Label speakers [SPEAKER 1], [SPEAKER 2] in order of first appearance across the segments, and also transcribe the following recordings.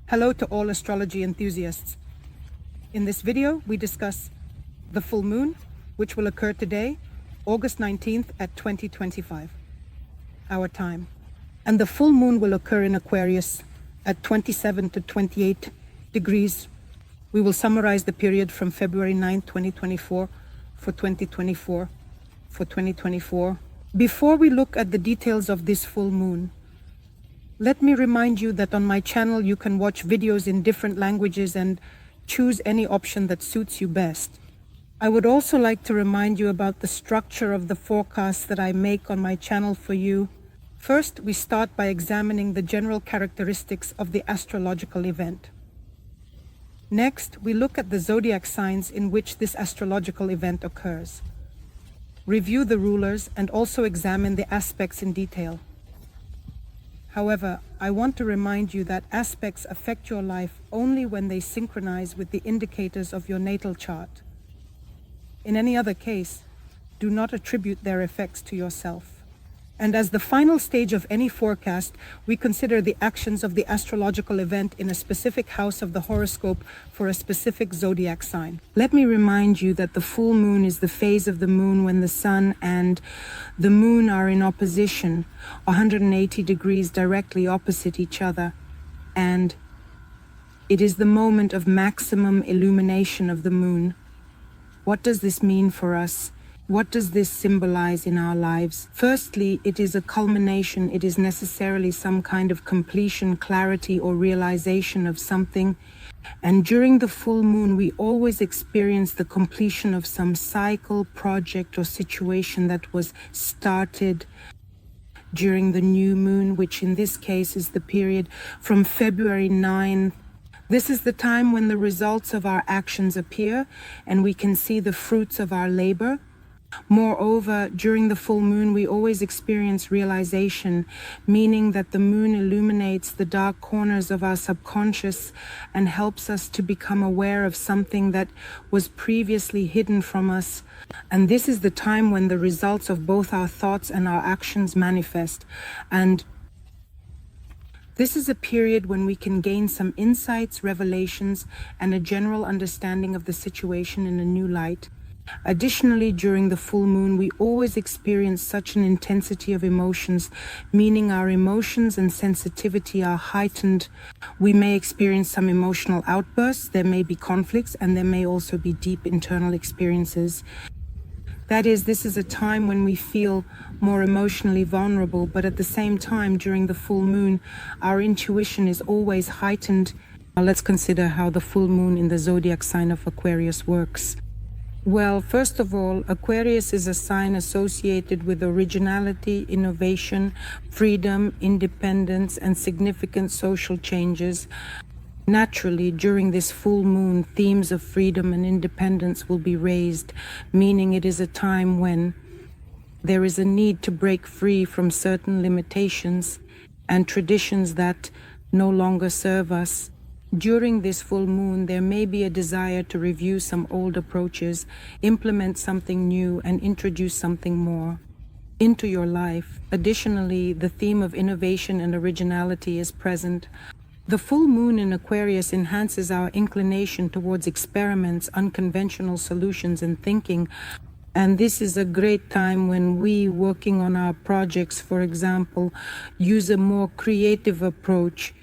[SPEAKER 1] Hello to all astrology enthusiasts. In this video, we discuss the full moon, which will occur today, August 19th at 2025, our time. And the full moon will occur in Aquarius at 27 to 28 degrees. We will summarize the period from February 9th, 2024 for 2024. Before we look at the details of this full moon, let me remind you that on my channel you can watch videos in different languages and choose any option that suits you best. I would also like to remind you about the structure of the forecasts that I make on my channel for you. First, we start by examining the general characteristics of the astrological event. Next, we look at the zodiac signs in which this astrological event occurs. Review the rulers and also examine the aspects in detail. However, I want to remind you that aspects affect your life only when they synchronize with the indicators of your natal chart. In any other case, do not attribute their effects to yourself. And as the final stage of any forecast, we consider the actions of the astrological event in a specific house of the horoscope for a specific zodiac sign. Let me remind you that the full moon is the phase of the moon when the sun and the moon are in opposition, 180 degrees directly opposite each other, and it is the moment of maximum illumination of the moon. What does this mean for us? What does this symbolize in our lives? Firstly, it is a culmination. It is necessarily some kind of completion, clarity, or realization of something. And during the full moon, we always experience the completion of some cycle, project, or situation that was started during the new moon, which in this case is the period from February 9th. This is the time when the results of our actions appear and we can see the fruits of our labor. Moreover, during the full moon, we always experience realization, meaning that the moon illuminates the dark corners of our subconscious and helps us to become aware of something that was previously hidden from us. And this is the time when the results of both our thoughts and our actions manifest. And this is a period when we can gain some insights, revelations, and a general understanding of the situation in a new light. Additionally, during the full moon, we always experience such an intensity of emotions, meaning our emotions and sensitivity are heightened. We may experience some emotional outbursts, there may be conflicts, and there may also be deep internal experiences. That is, this is a time when we feel more emotionally vulnerable, but at the same time, during the full moon, our intuition is always heightened. Now let's consider how the full moon in the zodiac sign of Aquarius works. Well, first of all, Aquarius is a sign associated with originality, innovation, freedom, independence, and significant social changes. Naturally, during this full moon, themes of freedom and independence will be raised, meaning it is a time when there is a need to break free from certain limitations and traditions that no longer serve us. During this full moon, there may be a desire to review some old approaches, implement something new, and introduce something more into your life. Additionally, the theme of innovation and originality is present. The full moon in Aquarius enhances our inclination towards experiments, unconventional solutions, and thinking. And this is a great time when we, working on our projects, for example, use a more creative approach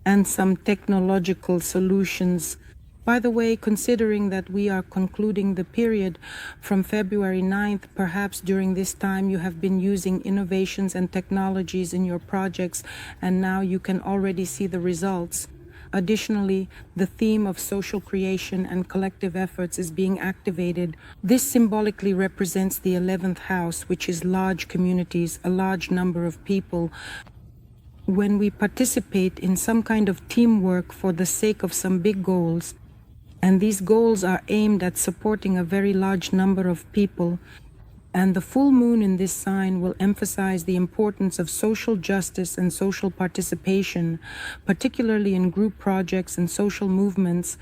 [SPEAKER 1] and some technological solutions. By the way, considering that we are concluding the period from February 9th, perhaps during this time you have been using innovations and technologies in your projects, and now you can already see the results. Additionally, the theme of social creation and collective efforts is being activated. This symbolically represents the 11th house, which is large communities, a large number of people. When we participate in some kind of teamwork for the sake of some big goals, and these goals are aimed at supporting a very large number of people, and the full moon in this sign will emphasize the importance of social justice and social participation, particularly in group projects and social movements.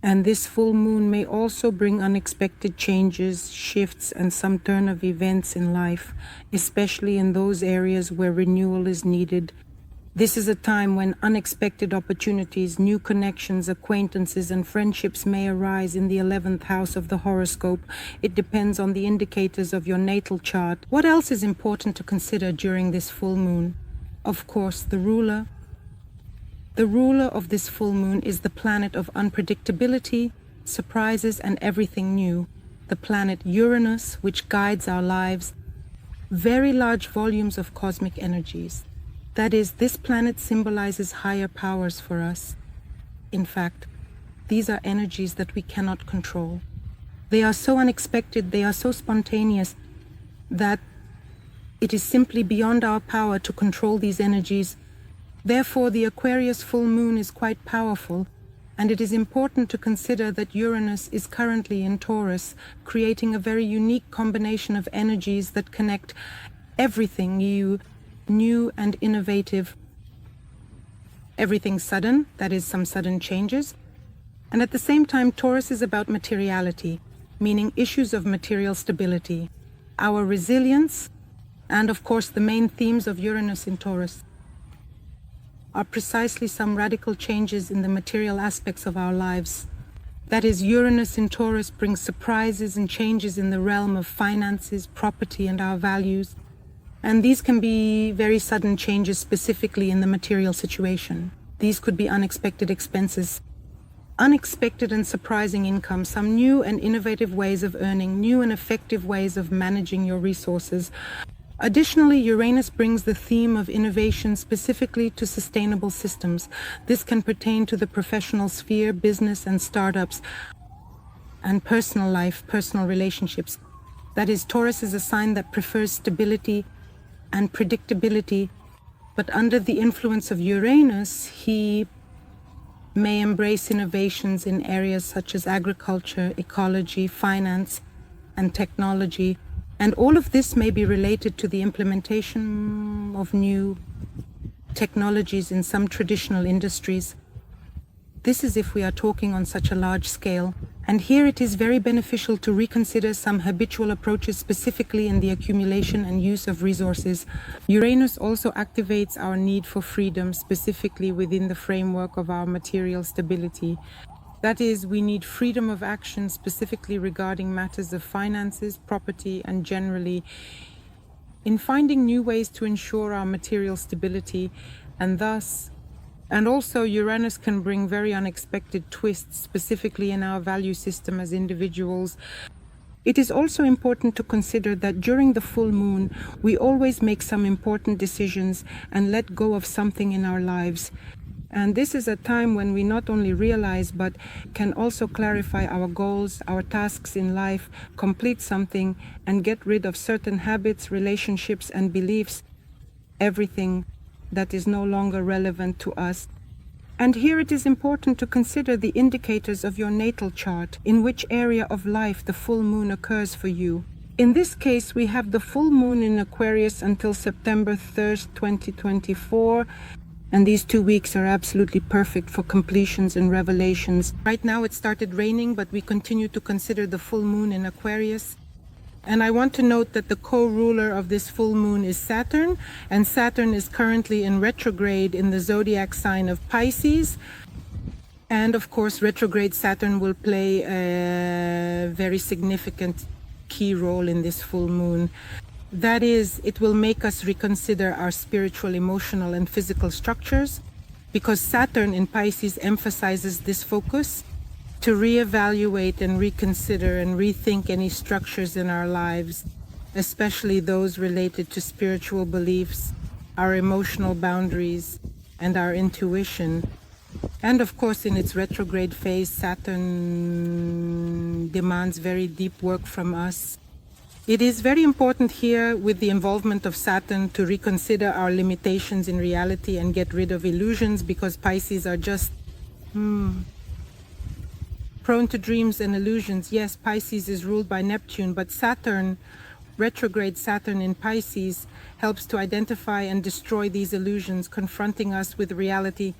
[SPEAKER 1] And this full moon may also bring unexpected changes, shifts, and some turn of events in life, especially in those areas where renewal is needed. This is a time when unexpected opportunities, new connections, acquaintances, and friendships may arise in the 11th house of the horoscope. It depends on the indicators of your natal chart. What else is important to consider during this full moon? Of course, the ruler. The ruler of this full moon is the planet of unpredictability, surprises, and everything new. The planet Uranus, which guides our lives. Very large volumes of cosmic energies. That is, this planet symbolizes higher powers for us. In fact, these are energies that we cannot control. They are so unexpected, they are so spontaneous, that it is simply beyond our power to control these energies. Therefore, the Aquarius full moon is quite powerful, and it is important to consider that Uranus is currently in Taurus, creating a very unique combination of energies that connect everything new and innovative, everything sudden, that is, some sudden changes. And at the same time, Taurus is about materiality, meaning issues of material stability, our resilience, and of course the main themes of Uranus in Taurus are precisely some radical changes in the material aspects of our lives. That is, Uranus in Taurus brings surprises and changes in the realm of finances, property, and our values. And these can be very sudden changes specifically in the material situation. These could be unexpected expenses, unexpected and surprising income, some new and innovative ways of earning, new and effective ways of managing your resources. Additionally, Uranus brings the theme of innovation specifically to sustainable systems. This can pertain to the professional sphere, business and startups, and personal life, personal relationships. That is, Taurus is a sign that prefers stability and predictability, but under the influence of Uranus, he may embrace innovations in areas such as agriculture, ecology, finance, and technology. And all of this may be related to the implementation of new technologies in some traditional industries. This is if we are talking on such a large scale. And here it is very beneficial to reconsider some habitual approaches, specifically in the accumulation and use of resources. Uranus also activates our need for freedom, specifically within the framework of our material stability. That is, we need freedom of action, specifically regarding matters of finances, property, and generally in finding new ways to ensure our material stability, and also Uranus can bring very unexpected twists, specifically in our value system as individuals. It is also important to consider that during the full moon, we always make some important decisions and let go of something in our lives. And this is a time when we not only realize, but can also clarify our goals, our tasks in life, complete something, and get rid of certain habits, relationships, and beliefs, everything that is no longer relevant to us. And here it is important to consider the indicators of your natal chart, in which area of life the full moon occurs for you. In this case, we have the full moon in Aquarius until September 3rd, 2024. And these 2 weeks are absolutely perfect for completions and revelations. Right now it started raining, but we continue to consider the full moon in Aquarius. And I want to note that the co-ruler of this full moon is Saturn, and Saturn is currently in retrograde in the zodiac sign of Pisces. And of course, retrograde Saturn will play a very significant key role in this full moon. That is, it will make us reconsider our spiritual, emotional, and physical structures, because Saturn in Pisces emphasizes this focus to reevaluate and reconsider and rethink any structures in our lives, especially those related to spiritual beliefs, our emotional boundaries, and our intuition. And of course, in its retrograde phase, Saturn demands very deep work from us. It is very important here, with the involvement of Saturn, to reconsider our limitations in reality and get rid of illusions, because Pisces are just prone to dreams and illusions. Yes, Pisces is ruled by Neptune, but Saturn, retrograde Saturn in Pisces, helps to identify and destroy these illusions, confronting us with reality.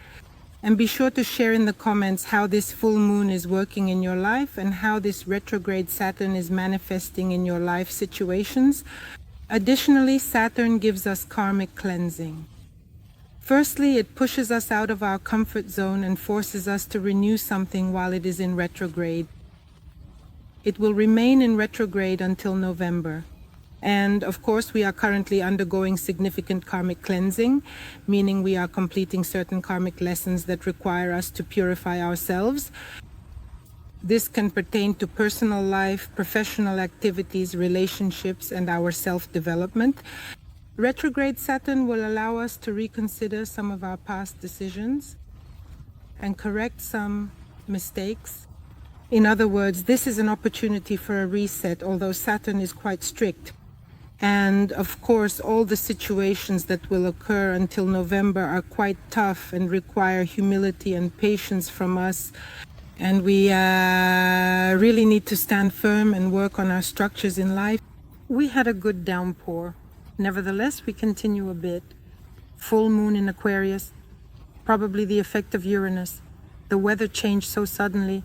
[SPEAKER 1] And be sure to share in the comments how this full moon is working in your life and how this retrograde Saturn is manifesting in your life situations. Additionally, Saturn gives us karmic cleansing. Firstly, it pushes us out of our comfort zone and forces us to renew something while it is in retrograde. It will remain in retrograde until November. And of course, we are currently undergoing significant karmic cleansing, meaning we are completing certain karmic lessons that require us to purify ourselves. This can pertain to personal life, professional activities, relationships, and our self-development. Retrograde Saturn will allow us to reconsider some of our past decisions and correct some mistakes. In other words, this is an opportunity for a reset, although Saturn is quite strict. And of course, all the situations that will occur until November are quite tough and require humility and patience from us. And we really need to stand firm and work on our structures in life. We had a good downpour. Nevertheless, we continue a bit. Full moon in Aquarius, probably the effect of Uranus. The weather changed so suddenly.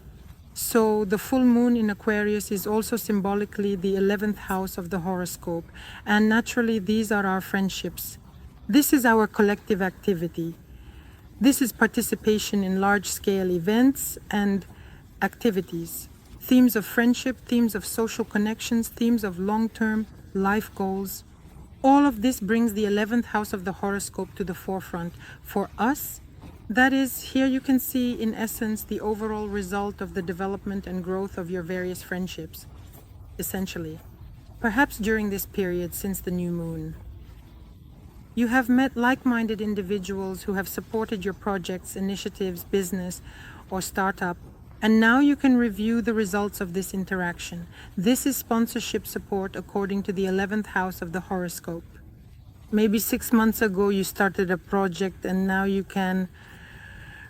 [SPEAKER 1] So the full moon in Aquarius is also symbolically the 11th house of the horoscope. And naturally, these are our friendships. This is our collective activity. This is participation in large-scale events and activities. Themes of friendship, themes of social connections, themes of long-term life goals. All of this brings the 11th house of the horoscope to the forefront. For us, that is, here you can see in essence the overall result of the development and growth of your various friendships, essentially. Perhaps during this period since the new moon. You have met like-minded individuals who have supported your projects, initiatives, business, or startup, and now you can review the results of this interaction. This is sponsorship support according to the 11th house of the horoscope. Maybe 6 months ago you started a project and now you can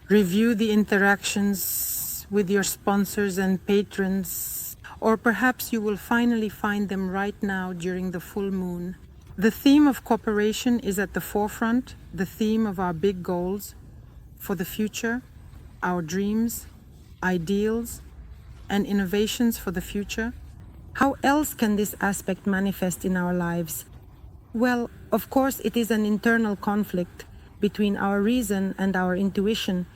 [SPEAKER 1] review the interactions with your sponsors and patrons, or perhaps you will finally find them right now during the full moon. The theme of cooperation is at the forefront, the theme of our big goals for the future, our dreams, ideals, and innovations for the future. How else can this aspect manifest in our lives? Well, of course, it is an internal conflict between our reason and our intuition.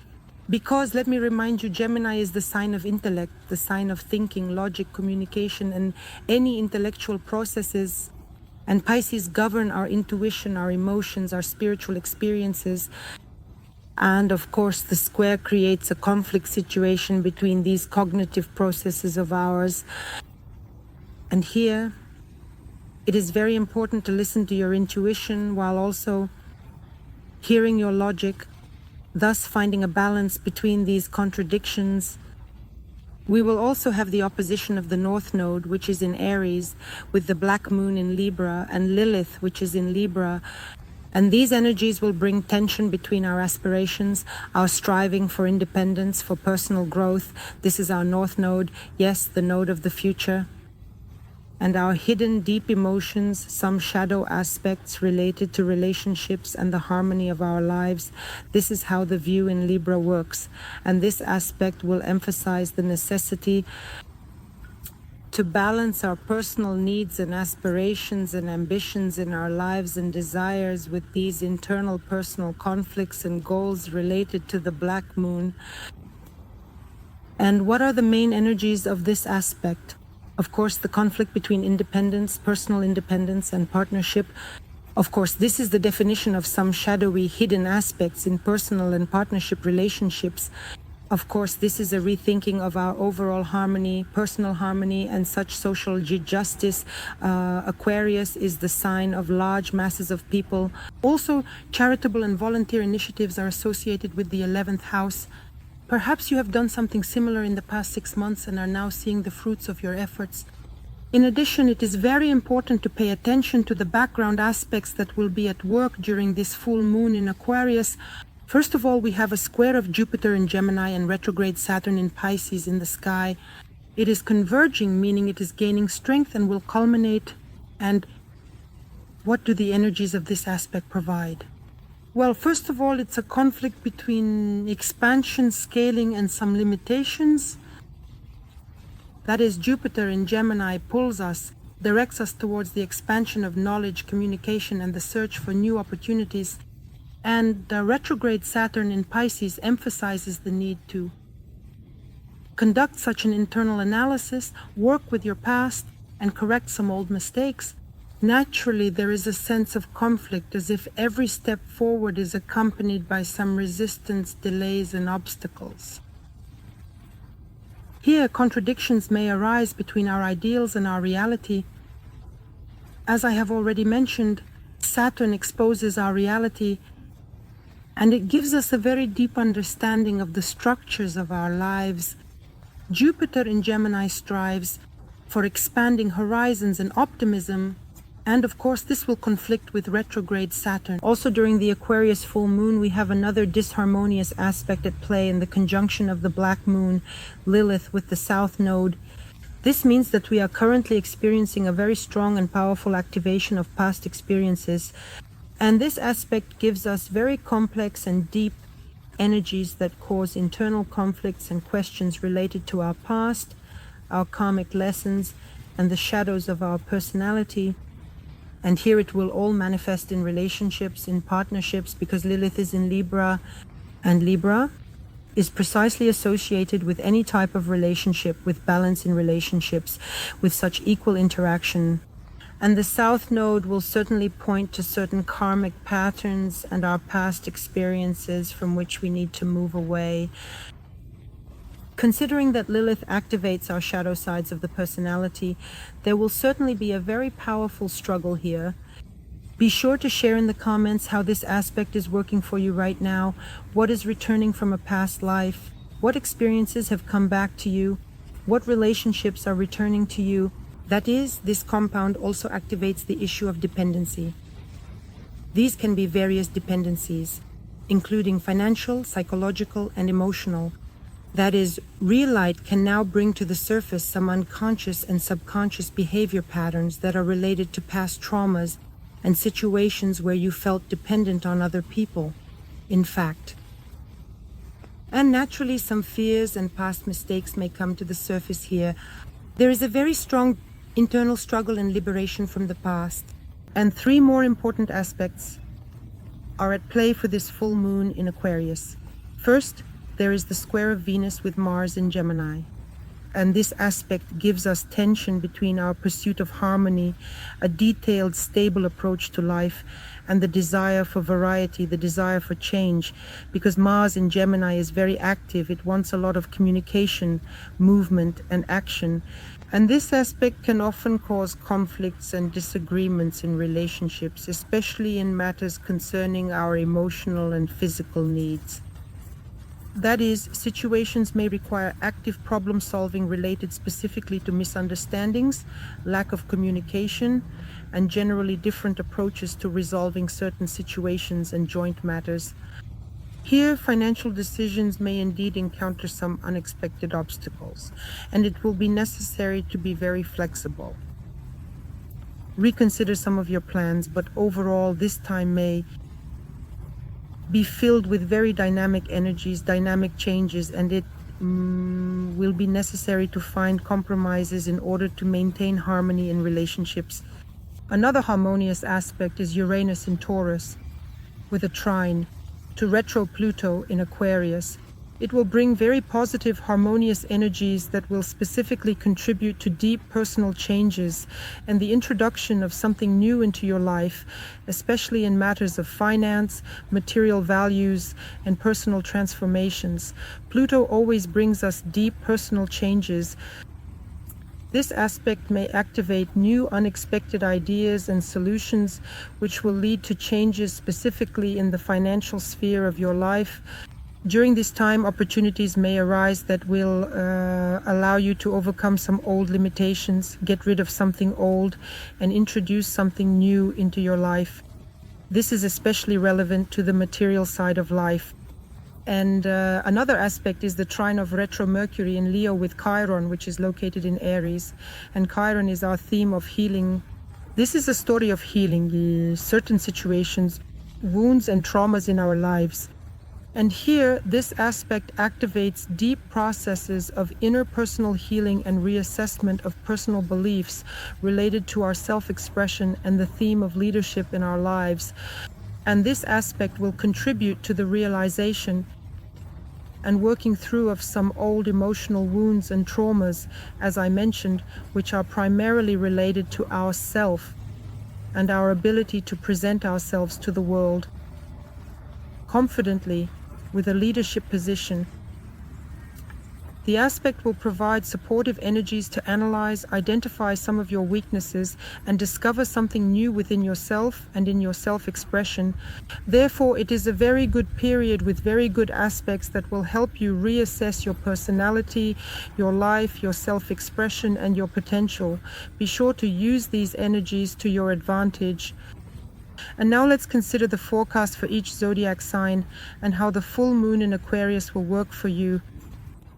[SPEAKER 1] Because, let me remind you, Gemini is the sign of intellect, the sign of thinking, logic, communication, and any intellectual processes. And Pisces govern our intuition, our emotions, our spiritual experiences. And of course, the square creates a conflict situation between these cognitive processes of ours. And here, it is very important to listen to your intuition while also hearing your logic, thus finding a balance between these contradictions. We will also have the opposition of the North Node, which is in Aries, with the Black Moon in Libra, and Lilith, which is in Libra. And these energies will bring tension between our aspirations, our striving for independence, for personal growth. This is our North Node, yes, the node of the future. And our hidden deep emotions, some shadow aspects related to relationships and the harmony of our lives. This is how the view in Libra works. And this aspect will emphasize the necessity to balance our personal needs and aspirations and ambitions in our lives and desires with these internal personal conflicts and goals related to the Black Moon. And what are the main energies of this aspect? Of course, the conflict between independence, personal independence, and partnership. Of course, this is the definition of some shadowy, hidden aspects in personal and partnership relationships. Of course, this is a rethinking of our overall harmony, personal harmony, and such social justice. Aquarius is the sign of large masses of people. Also, charitable and volunteer initiatives are associated with the 11th house. Perhaps you have done something similar in the past 6 months and are now seeing the fruits of your efforts. In addition, it is very important to pay attention to the background aspects that will be at work during this full moon in Aquarius. First of all, we have a square of Jupiter in Gemini and retrograde Saturn in Pisces in the sky. It is converging, meaning it is gaining strength and will culminate. And what do the energies of this aspect provide? Well, first of all, it's a conflict between expansion, scaling, and some limitations. That is, Jupiter in Gemini pulls us, directs us towards the expansion of knowledge, communication, and the search for new opportunities. And retrograde Saturn in Pisces emphasizes the need to conduct such an internal analysis, work with your past, and correct some old mistakes. Naturally, there is a sense of conflict, as if every step forward is accompanied by some resistance, delays, and obstacles. Here, contradictions may arise between our ideals and our reality. As I have already mentioned, Saturn exposes our reality, and it gives us a very deep understanding of the structures of our lives. Jupiter in Gemini strives for expanding horizons and optimism, and of course this will conflict with retrograde Saturn. Also during the Aquarius full moon, we have another disharmonious aspect at play in the conjunction of the black moon, Lilith, with the south node. This means that we are currently experiencing a very strong and powerful activation of past experiences, and this aspect gives us very complex and deep energies that cause internal conflicts and questions related to our past, our karmic lessons, and the shadows of our personality. And here it will all manifest in relationships, in partnerships, because Lilith is in Libra, and Libra is precisely associated with any type of relationship, with balance in relationships, with such equal interaction. And the South Node will certainly point to certain karmic patterns and our past experiences from which we need to move away. Considering that Lilith activates our shadow sides of the personality, there will certainly be a very powerful struggle here. Be sure to share in the comments how this aspect is working for you right now, what is returning from a past life, what experiences have come back to you, what relationships are returning to you. That is, this compound also activates the issue of dependency. These can be various dependencies, including financial, psychological, and emotional. That is, real light can now bring to the surface some unconscious and subconscious behavior patterns that are related to past traumas and situations where you felt dependent on other people, in fact. And naturally, some fears and past mistakes may come to the surface here. There is a very strong internal struggle and liberation from the past. And three more important aspects are at play for this full moon in Aquarius. First, there is the square of Venus with Mars in Gemini. And this aspect gives us tension between our pursuit of harmony, a detailed, stable approach to life, and the desire for variety, the desire for change. Because Mars in Gemini is very active, it wants a lot of communication, movement, and action. And this aspect can often cause conflicts and disagreements in relationships, especially in matters concerning our emotional and physical needs. That is, situations may require active problem solving related specifically to misunderstandings, lack of communication, and generally different approaches to resolving certain situations and joint matters. Here, financial decisions may indeed encounter some unexpected obstacles, and it will be necessary to be very flexible. Reconsider some of your plans, but overall, this time may be filled with very dynamic energies, dynamic changes, and it will be necessary to find compromises in order to maintain harmony in relationships. Another harmonious aspect is Uranus in Taurus with a trine to retro Pluto in Aquarius. It will bring very positive, harmonious energies that will specifically contribute to deep personal changes and the introduction of something new into your life, especially in matters of finance, material values, and personal transformations. Pluto always brings us deep personal changes. This aspect may activate new, unexpected ideas and solutions, which will lead to changes specifically in the financial sphere of your life. During this time, opportunities may arise that will allow you to overcome some old limitations, get rid of something old, and introduce something new into your life. This is especially relevant to the material side of life. And another aspect is the trine of retro Mercury in Leo with Chiron, which is located in Aries. And Chiron is our theme of healing. This is a story of healing certain situations, wounds and traumas in our lives. And here, this aspect activates deep processes of interpersonal healing and reassessment of personal beliefs related to our self-expression and the theme of leadership in our lives. And this aspect will contribute to the realization and working through of some old emotional wounds and traumas, as I mentioned, which are primarily related to ourself and our ability to present ourselves to the world confidently with a leadership position. The aspect will provide supportive energies to analyze, identify some of your weaknesses, and discover something new within yourself and in your self-expression. Therefore, it is a very good period with very good aspects that will help you reassess your personality, your life, your self-expression, and your potential. Be sure to use these energies to your advantage. And now let's consider the forecast for each zodiac sign and how the full moon in Aquarius will work for you.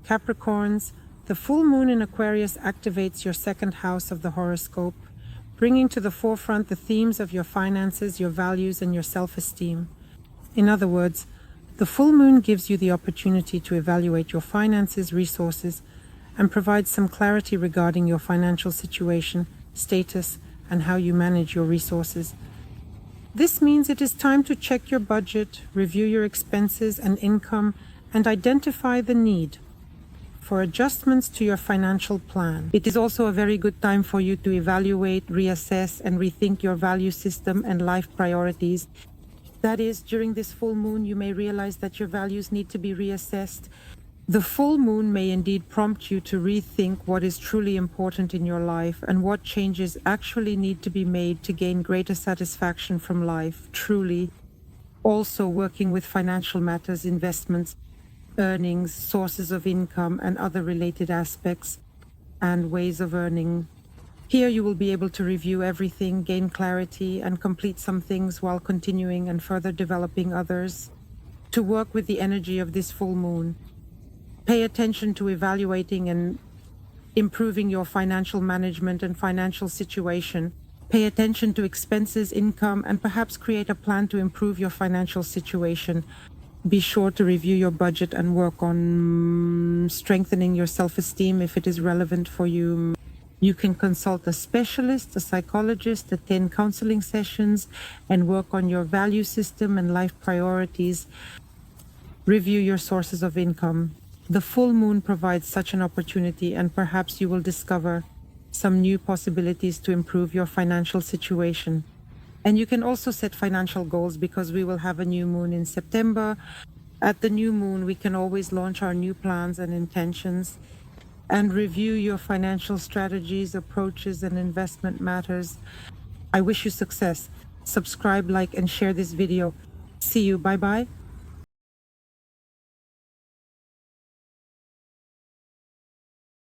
[SPEAKER 1] Capricorns, the full moon in Aquarius activates your second house of the horoscope, bringing to the forefront the themes of your finances, your values, and your self-esteem. In other words, the full moon gives you the opportunity to evaluate your finances, resources, and provide some clarity regarding your financial situation, status, and how you manage your resources. This means it is time to check your budget, review your expenses and income, and identify the need for adjustments to your financial plan. It is also a very good time for you to evaluate, reassess, and rethink your value system and life priorities. That is, during this full moon, you may realize that your values need to be reassessed. The full moon may indeed prompt you to rethink what is truly important in your life and what changes actually need to be made to gain greater satisfaction from life, truly. Also working with financial matters, investments, earnings, sources of income, and other related aspects and ways of earning. Here you will be able to review everything, gain clarity, and complete some things while continuing and further developing others. To work with the energy of this full moon, pay attention to evaluating and improving your financial management and financial situation. Pay attention to expenses, income, and perhaps create a plan to improve your financial situation. Be sure to review your budget and work on strengthening your self-esteem if it is relevant for you. You can consult a specialist, a psychologist, attend counseling sessions, and work on your value system and life priorities. Review your sources of income. The full moon provides such an opportunity, and perhaps you will discover some new possibilities to improve your financial situation. And you can also set financial goals because we will have a new moon in September. At the new moon, we can always launch our new plans and intentions and review your financial strategies, approaches, and investment matters. I wish you success. Subscribe, like, and share this video. See you. Bye-bye.